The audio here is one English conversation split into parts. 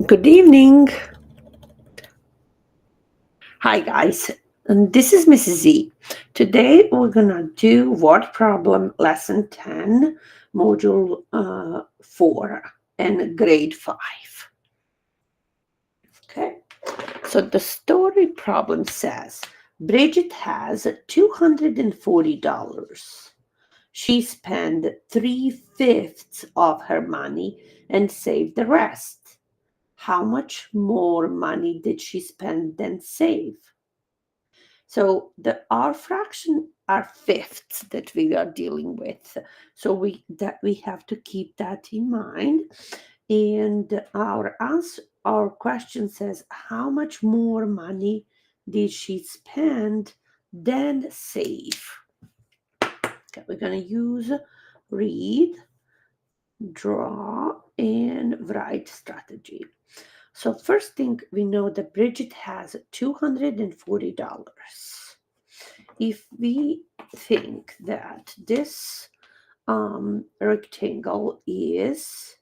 Good evening. Hi, guys. And this is Mrs.Z. Today we're gonna do word problem lesson 10, module 4, and grade 5. Okay. So the story problem says Bridget has $240. She spent 3/5 of her money and saved the rest. How much more money did she spend than save? So our fraction are fifths that we are dealing with. So we have to keep that in mind. And our question says, how much more money did she spend than save? Okay, we're gonna use read, draw, and write strategy. So first thing, we know that Bridget has $240. If we think that this rectangle is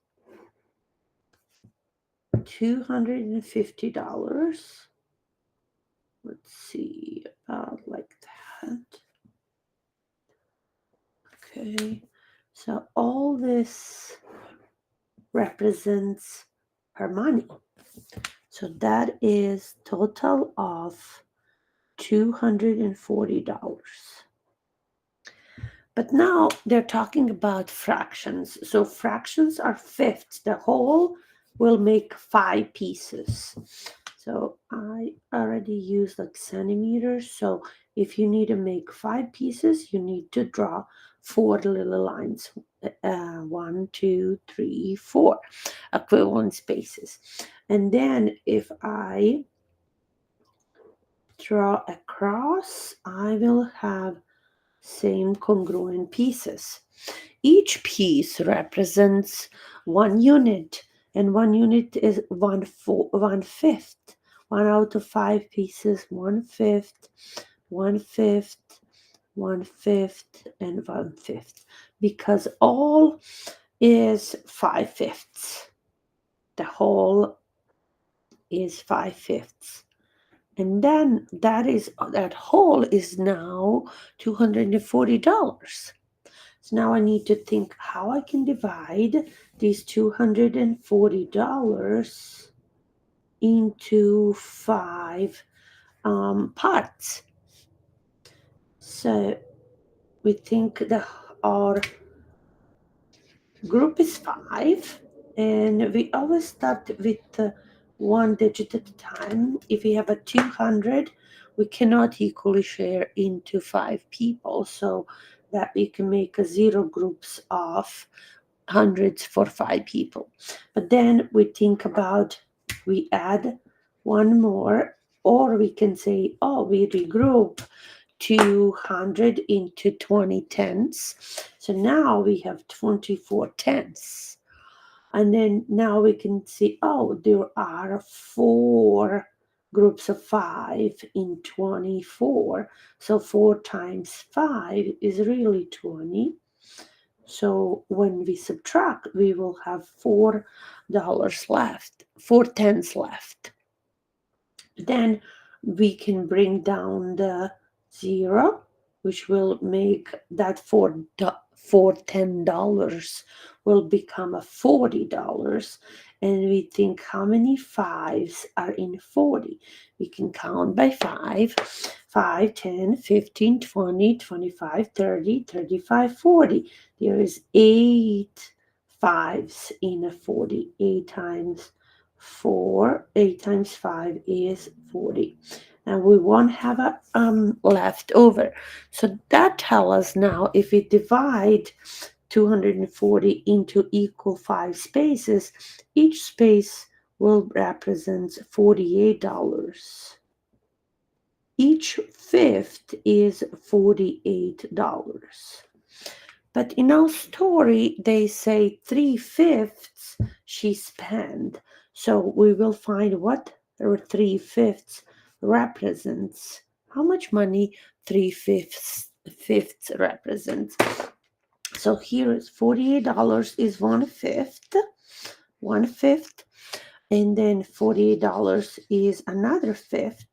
$250, let's see, about like that. Okay, so all this represents her money. So that is total of $240. But now they're talking about fractions. So fractions are fifths. The whole will make 5 pieces. So I already used like centimeters. So if you need to make 5 pieces, you need to draw 4 little lines. 1, 2, 3, 4 equivalent spaces. And then if I draw a cross, I will have same congruent pieces. Each piece represents 1 unit, and 1 unit is 1/5. 1 out of 5 pieces, 1/5, 1/5, 1/5, and 1/5, because all is 5/5. The whole is 5/5. And then that whole is now $240. So now I need to think how I can divide these $240 into 5 parts. So we think that our group is 5, and we always start with 1 digit at a time. If we have a 200, we cannot equally share into 5 people, so that we can make a 0 groups of hundreds for 5 people. But then we think about, we add 1 more, or we can say, oh, we regroup 200 into 20 tenths. So now we have 24 tenths. And then now we can see, oh, there are 4 groups of 5 in 24. So 4 times 5 is really 20. So when we subtract, we will have $4 left, 4 tenths left. Then we can bring down the 0, which will make that for $10 will become a $40. And we think how many 5s are in 40. We can count by 5. 5, 10, 15, 20, 25, 30, 35, 40. There is 8 5s in a 40. 8 times 4, 8 times 5 is 40. And we won't have a left over. So that tells us now if we divide 240 into equal 5 spaces, each space will represent $48. Each fifth is $48. But in our story, they say 3/5 she spent. So we will find what her 3/5 represents. How much money 3/5 represents. So here is $48 is 1/5. 1/5. and then $48 is another fifth,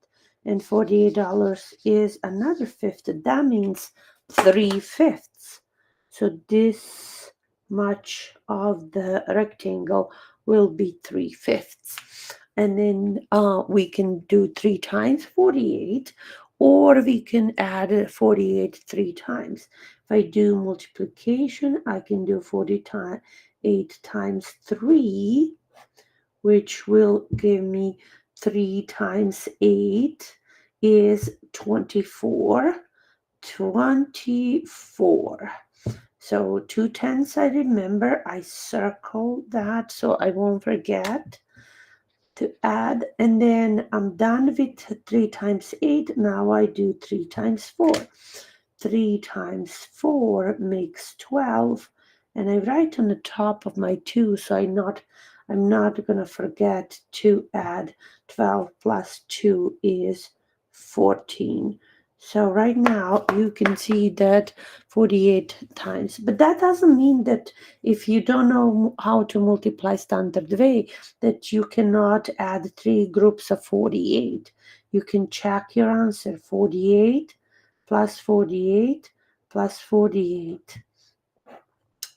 and $48 is another fifth. That means 3/5. So this much of the rectangle will be 3/5. And then we can do 3 times 48, or we can add 48 3 times. If I do multiplication, I can do 48 times 3, which will give me 3 times 8 is 24. 24. So 2 tenths, I remember, I circle that so I won't forget to add. And then I'm done with 3 times 8. Now I do 3 times 4. 3 times 4 makes 12. And I write on the top of my 2, so I'm not going to forget to add 12 plus 2 is 14. So right now you can see that 48 times. But that doesn't mean that if you don't know how to multiply standard way, that you cannot add 3 groups of 48. You can check your answer. 48 plus 48 plus 48.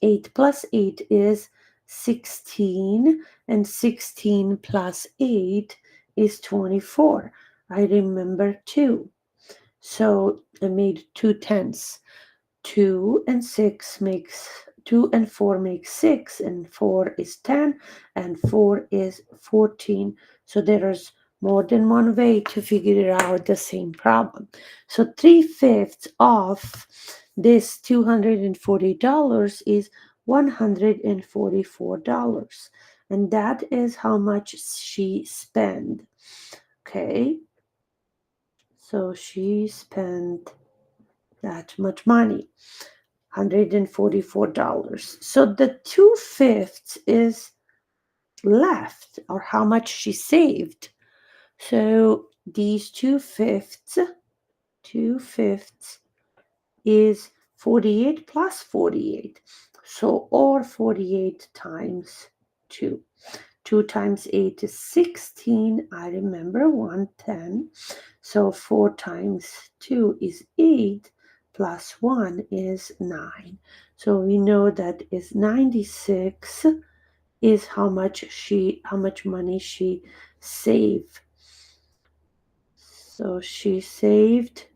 8 plus 8 is 16, and 16 plus 8 is 24. I remember 2. So I made 2 tenths. 2 and 6 makes 2 and 4 makes 6, and 4 is 10, and 4 is 14. So there is more than one way to figure out the same problem. So 3/5 of this $240 is $144, and that is how much she spent. Okay, so she spent that much money. $144. So the 2/5 is left, or how much she saved. So these 2/5 is 48 plus 48. So or 48 times 2. 2 times 8 is 16. I remember 110. So 4 times 2 is 8, plus 1 is 9. So we know that is 96 is how much money she saved. So she saved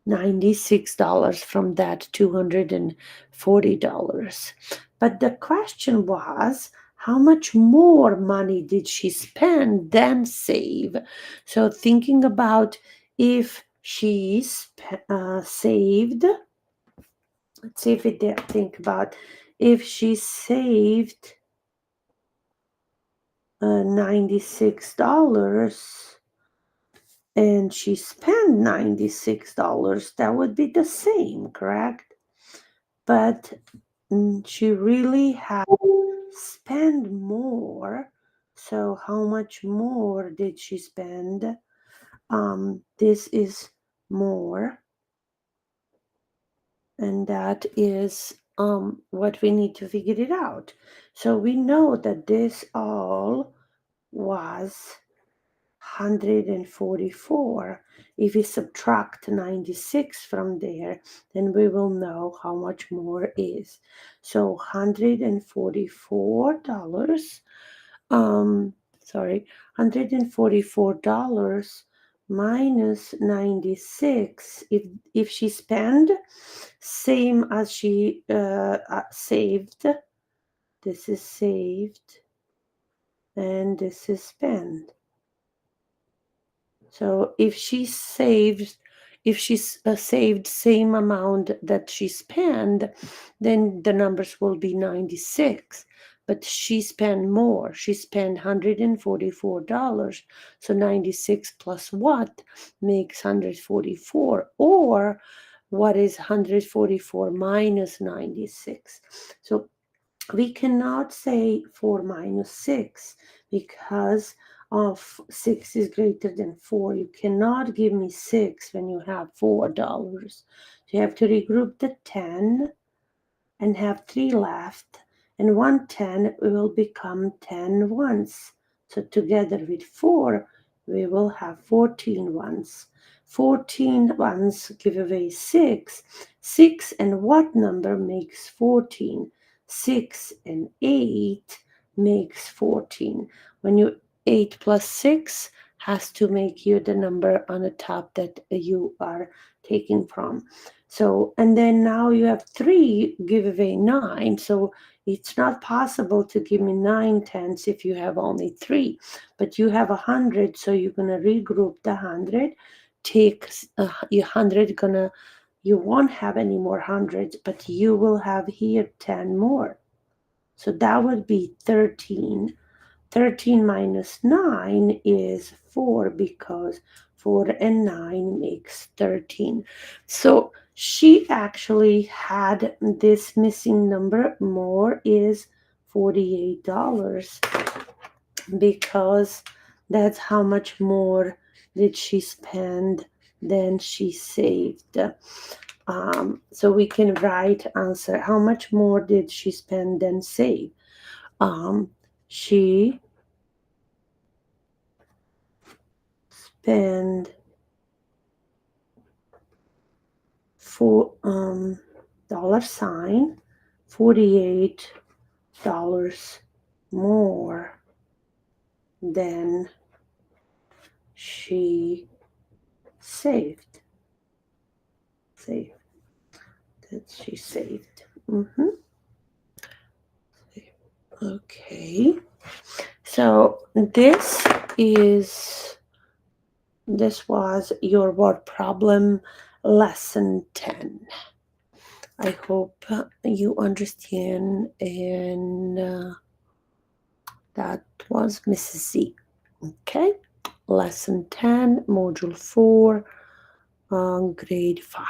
$96 from that $240. But the question was, how much more money did she spend than save? So thinking about if she saved, let's see if we think about if she saved $96 and she spent $96, that would be the same, correct? But she really had spent more. So how much more did she spend? This is more, and that is what we need to figure it out. So we know that this all was 144. If we subtract 96 from there, then we will know how much more is. So $144, $144 minus 96. If she spent same as she saved, this is saved and this is spent. So if she saved same amount that she spent, then the numbers will be 96. But she spent more. She spent $144. So 96 plus what makes 144? Or what is 144 minus 96? So we cannot say 4 minus 6 because of 6 is greater than 4. You cannot give me 6 when you have $4. You have to regroup the 10 and have 3 left, and 110 will become 10 once. So together with 4, we will have 14 ones. 14 ones give away 6. 6 and what number makes 14? 6 and 8 makes 14. When you 8 plus 6 has to make you the number on the top that you are taking from. So, and then now you have 3 give away 9. So it's not possible to give me 9 tenths if you have only 3. But you have 100, so you're going to regroup the 100. Take your 100, you won't have any more hundreds, but you will have here 10 more. So that would be 13. 13 minus 9 is 4 because 4 and 9 makes 13. So she actually had this missing number. More is $48 because that's how much more did she spend than she saved. So we can write answer. How much more did she spend than save? She spend for dollar sign $48 more than she saved. That she saved. Okay. So this was your word problem lesson 10. I hope you understand, and that was Mrs.Z. Okay, lesson 10, module 4, grade 5.